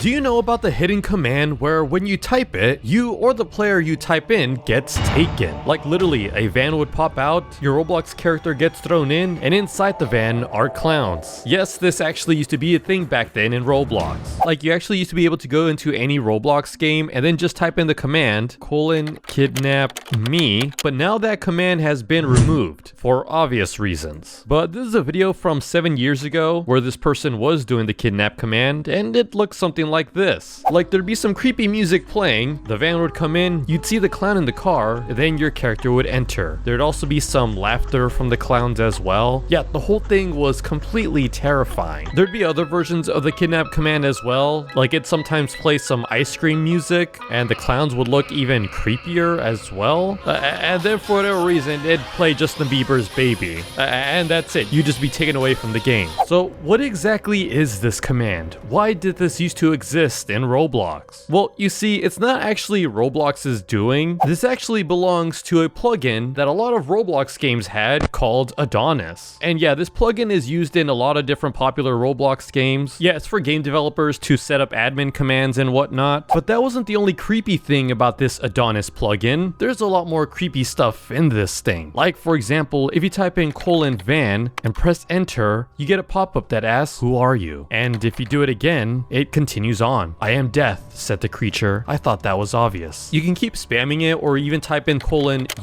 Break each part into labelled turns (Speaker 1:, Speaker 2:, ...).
Speaker 1: Do you know about the hidden command where when you type it, you or the player you type in gets taken? Like literally, a van would pop out, your Roblox character gets thrown in, and inside the van are clowns. Yes, this actually used to be a thing back then in Roblox. Like you actually used to be able to go into any Roblox game and then just type in the command :kidnap me, but now that command has been removed for obvious reasons. But this is a video from 7 years ago where this person was doing the kidnap command, and it looks something like this. Like there'd be some creepy music playing, the van would come in, you'd see the clown in the car, then your character would enter. There'd also be some laughter from the clowns as well. Yeah, the whole thing was completely terrifying. There'd be other versions of the kidnap command as well, like it sometimes plays some ice cream music, and the clowns would look even creepier as well. And then for whatever reason, it'd play Justin Bieber's Baby. And that's it, you'd just be taken away from the game. So what exactly is this command? Why did this used to exist in Roblox? Well, you see, it's not actually Roblox's doing. This actually belongs to a plugin that a lot of Roblox games had called ADONIS. And yeah, this plugin is used in a lot of different popular Roblox games. Yeah, it's for game developers to set up admin commands and whatnot. But that wasn't the only creepy thing about this ADONIS plugin. There's a lot more creepy stuff in this thing. Like for example, if you type in :van and press enter, you get a pop-up that asks, "Who are you?" And if you do it again, it continues on. "I am death," said the creature. I thought that was obvious. You can keep spamming it or even type in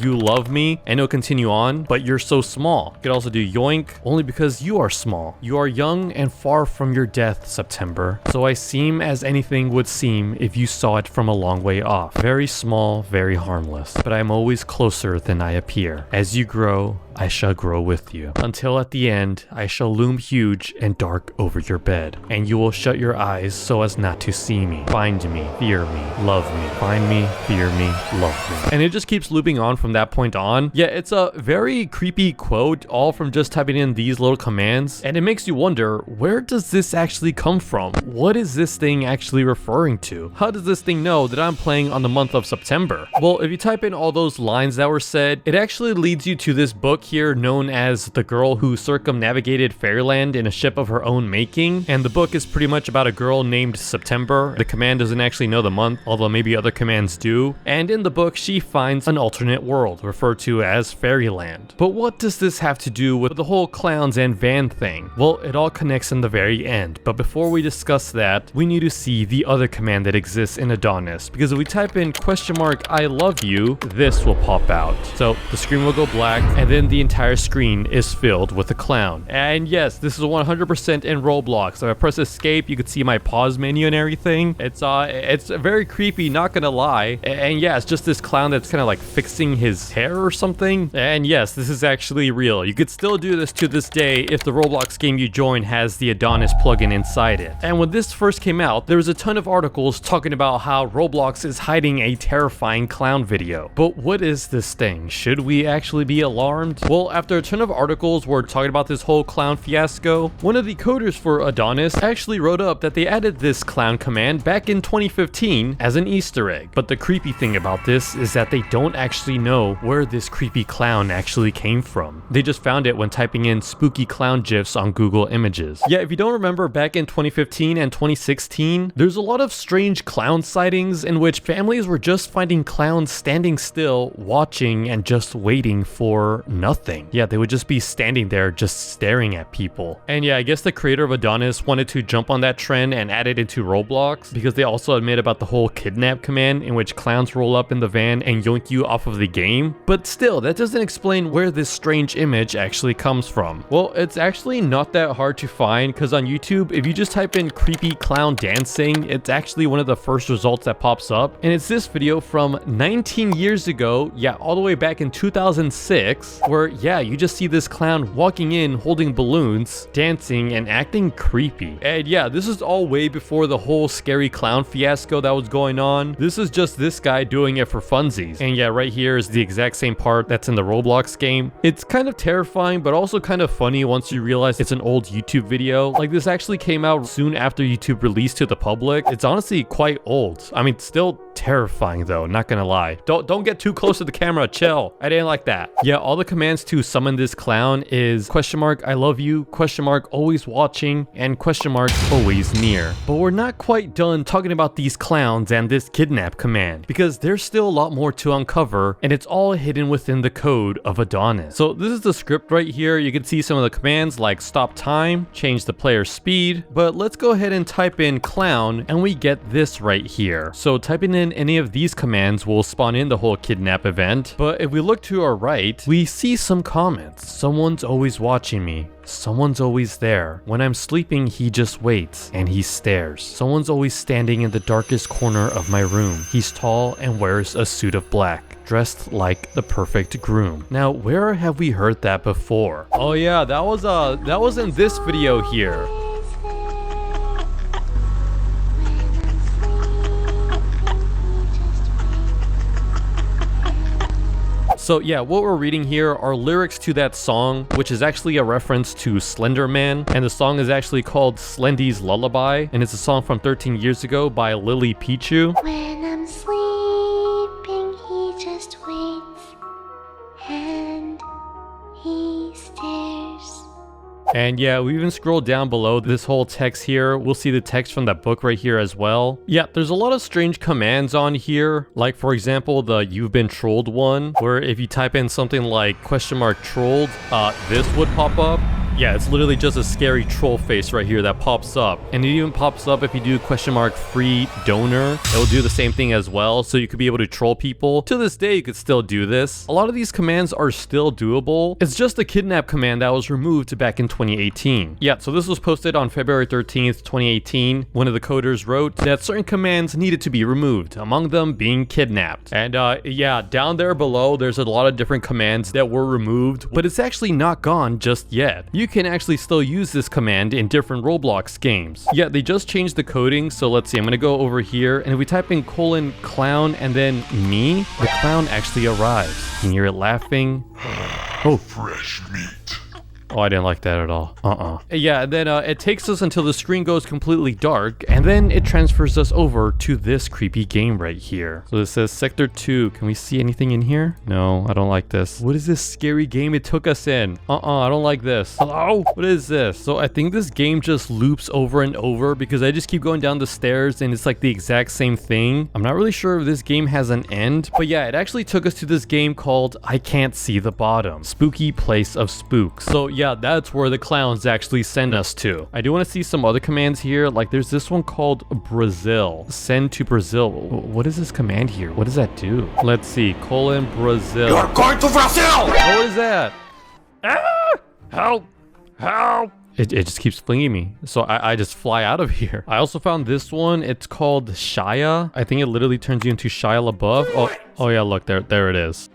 Speaker 1: :you love me and it'll continue on, but you're so small. You could also do yoink, only because you are small. You are young and far from your death, September. So I seem as anything would seem if you saw it from a long way off. Very small, very harmless, but I'm always closer than I appear. As you grow, I shall grow with you, until at the end, I shall loom huge and dark over your bed, and you will shut your eyes so as not to see me. Find me, fear me, love me. Find me, fear me, love me. And it just keeps looping on from that point on. Yeah, it's a very creepy quote, all from just typing in these little commands, and it makes you wonder, where does this actually come from? What is this thing actually referring to? How does this thing know that I'm playing on the month of September? Well, if you type in all those lines that were said, it actually leads you to this book here known as The Girl Who Circumnavigated Fairyland in a Ship of Her Own Making, and the book is pretty much about a girl named September. The command doesn't actually know the month, although maybe other commands do, and in the book she finds an alternate world referred to as Fairyland. But what does this have to do with the whole clowns and van thing? Well, it all connects in the very end, but before we discuss that, we need to see the other command that exists in ADONIS, because if we type in :I love you, this will pop out. So the screen will go black, and then the entire screen is filled with a clown. And yes, this is 100% in Roblox. So if I press escape, you can see my pause menu and everything. It's very creepy, not gonna lie. And yeah, it's just this clown that's kind of like fixing his hair or something. And yes, this is actually real. You could still do this to this day if the Roblox game you join has the ADONIS plugin inside it. And when this first came out, there was a ton of articles talking about how Roblox is hiding a terrifying clown video. But what is this thing? Should we actually be alarmed? Well, after a ton of articles were talking about this whole clown fiasco, one of the coders for ADONIS actually wrote up that they added this clown command back in 2015 as an Easter egg. But the creepy thing about this is that they don't actually know where this creepy clown actually came from. They just found it when typing in spooky clown gifs on Google Images. Yeah, if you don't remember, back in 2015 and 2016, there's a lot of strange clown sightings in which families were just finding clowns standing still, watching and just waiting for nothing. Yeah, they would just be standing there just staring at people. And yeah, I guess the creator of ADONIS wanted to jump on that trend and add it into Roblox, because they also admit about the whole kidnap command in which clowns roll up in the van and yoink you off of the game. But still, that doesn't explain where this strange image actually comes from. Well, it's actually not that hard to find, because on YouTube, if you just type in creepy clown dancing, it's actually one of the first results that pops up. And it's this video from 19 years ago, yeah, all the way back in 2006, where yeah, you just see this clown walking in holding balloons, dancing and acting creepy. And yeah, this is all way before the whole scary clown fiasco that was going on. This is just this guy doing it for funsies. And yeah, right here is the exact same part that's in the Roblox game. It's kind of terrifying, but also kind of funny once you realize it's an old YouTube video. Like this actually came out soon after YouTube released to the public. It's honestly quite old. I mean, still terrifying though, not gonna lie. Don't get too close to the camera, chill. I didn't like that. Yeah, all the commands commands to summon this clown is I love you, always watching, and always near. But we're not quite done talking about these clowns and this kidnap command, because there's still a lot more to uncover, and it's all hidden within the code of Adonis. So this is the script right here. You can see some of the commands like stop time, change the player's speed, but let's go ahead and type in clown and we get this right here. So typing in any of these commands will spawn in the whole kidnap event, but if we look to our right, we see some comments. Someone's always watching me. Someone's always there. When I'm sleeping, he just waits and he stares. Someone's always standing in the darkest corner of my room. He's tall and wears a suit of black, dressed like the perfect groom. Now, where have we heard that before? Oh yeah, that was in this video here. So yeah, what we're reading here are lyrics to that song, which is actually a reference to Slender Man, and the song is actually called Slendy's Lullaby, and it's a song from 13 years ago by Lily Pichu.
Speaker 2: When I'm sleeping, he just waits and he stares.
Speaker 1: And yeah, we even scroll down below this whole text here. We'll see the text from that book right here as well. Yeah, there's a lot of strange commands on here. Like for example, the you've been trolled one, where if you type in something like trolled, this would pop up. Yeah, it's literally just a scary troll face right here that pops up. And it even pops up if you do free donor. It will do the same thing as well, so you could be able to troll people. To this day, you could still do this. A lot of these commands are still doable. It's just the kidnap command that was removed back in 2018. Yeah, so this was posted on February 13th, 2018. One of the coders wrote that certain commands needed to be removed, among them being kidnapped. And yeah, down there below, there's a lot of different commands that were removed, but it's actually not gone just yet. You can actually still use this command in different Roblox games. Yeah, they just changed the coding, so let's see, I'm gonna go over here, and if we type in clown and then me, the clown actually arrives. You can hear it laughing. Oh,
Speaker 3: fresh meat.
Speaker 1: Oh, I didn't like that at all. Yeah, then it takes us until the screen goes completely dark, and then it transfers us over to this creepy game right here. So it says Sector 2. Can we see anything in here? No, I don't like this. What is this scary game it took us in? I don't like this. Hello? What is this? So I think this game just loops over and over because I just keep going down the stairs and it's like the exact same thing. I'm not really sure if this game has an end, but yeah, it actually took us to this game called I Can't See the Bottom. Spooky Place of Spooks. So yeah, that's where the clowns actually send us to. I do want to see some other commands here. Like there's this one called Brazil. Send to Brazil. What is this command here? What does that do? Let's see. Brazil.
Speaker 3: You're going to Brazil!
Speaker 1: What is that? Ah! Help! Help! It just keeps flinging me. So I just fly out of here. I also found this one. It's called Shia. I think it literally turns you into Shia LaBeouf. Oh yeah, look, there it is.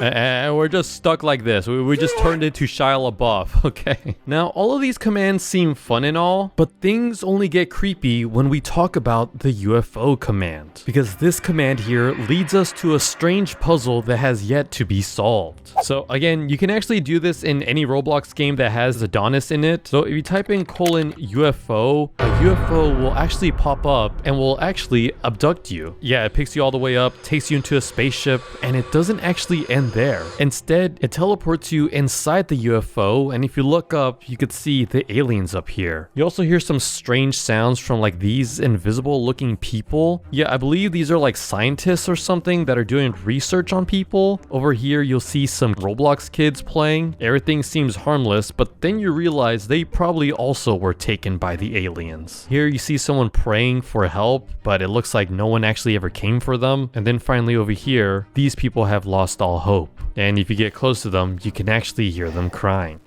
Speaker 1: And we're just stuck like this. We just turned into Shia LaBeouf, okay? Now, all of these commands seem fun and all, but things only get creepy when we talk about the UFO command. Because this command here leads us to a strange puzzle that has yet to be solved. So again, you can actually do this in any Roblox game that has Adonis in it. So if you type in UFO, a UFO will actually pop up and will actually abduct you. Yeah, it picks you all the way up, takes you into a spaceship, and it doesn't actually end there. Instead, it teleports you inside the UFO, and if you look up, you could see the aliens up here. You also hear some strange sounds from like these invisible looking people. Yeah, I believe these are like scientists or something that are doing research on people. Over here, you'll see some Roblox kids playing. Everything seems harmless, but then you realize they probably also were taken by the aliens. Here you see someone praying for help, but it looks like no one actually ever came for them. And then finally over here, these people have lost all hope. And if you get close to them, you can actually hear them crying.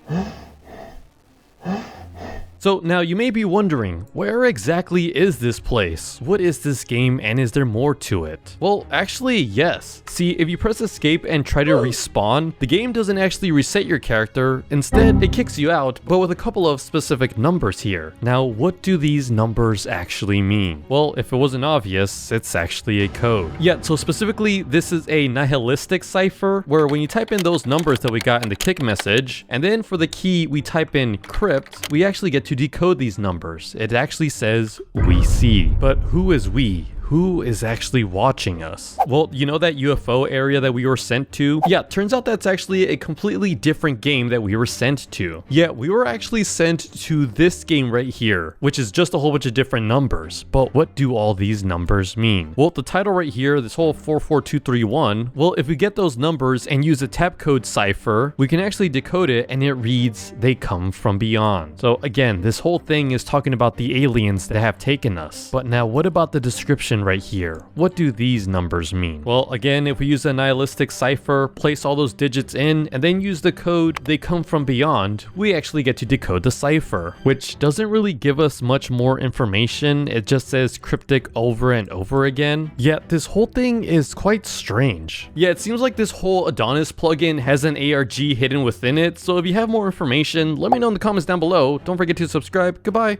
Speaker 1: So now you may be wondering, where exactly is this place? What is this game and is there more to it? Well, actually, yes. See, if you press escape and try to respawn, the game doesn't actually reset your character. Instead, it kicks you out, but with a couple of specific numbers here. Now, what do these numbers actually mean? Well, if it wasn't obvious, it's actually a code. Yeah, so specifically, this is a nihilistic cipher, where when you type in those numbers that we got in the kick message, and then for the key, we type in crypt, we actually get to decode these numbers. It actually says we see. But who is we? who is actually watching us? Well, you know that UFO area that we were sent to? Yeah, turns out that's actually a completely different game that we were sent to. Yeah, we were actually sent to this game right here, which is just a whole bunch of different numbers. But what do all these numbers mean? Well, the title right here, this whole 44231, well, if we get those numbers and use a tap code cipher, we can actually decode it and it reads, "They come from beyond." So again, this whole thing is talking about the aliens that have taken us. But now what about the description right here? What do these numbers mean? Well, again, if we use a nihilistic cipher, place all those digits in, and then use the code "They come from beyond," we actually get to decode the cipher, which doesn't really give us much more information. It just says cryptic over and over again. Yet this whole thing is quite strange. Yeah, it seems like this whole ADONIS plugin has an ARG hidden within it, so if you have more information, let me know in the comments down below. Don't forget to subscribe. Goodbye.